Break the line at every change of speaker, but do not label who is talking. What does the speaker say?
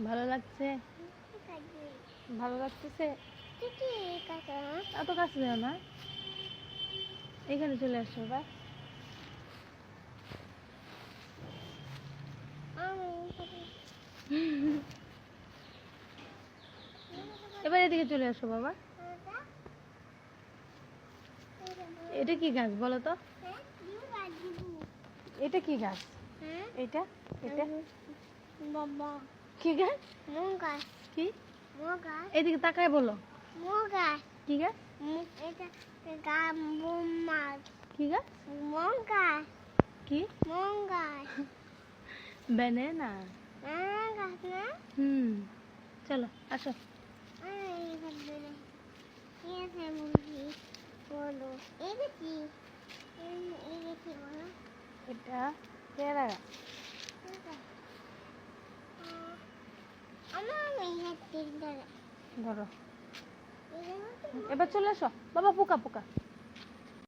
ভালো লাগছে? ভালো লাগতেছে? এত কাছে যাও না, এখানে চলে আসো। এবার এবার এদিকে চলে আসো বাবা। এটা কি গাছ বলো তো? এটা কি গাছ? এটা এটা
বাবা
কি গাছ?
গাছ
কি?
গাছ
এদিকে তাকায় বলো।
গাছ
কি গাছ?
এটা গাছ
কি গাছ?
গাছ
কি?
গাছ
ব্যানানা।
গাছ না
চলো আসো। এটা পেয়ারা গাছ। ধরো, এবার চলে আসো বাবা। পোকা পোকা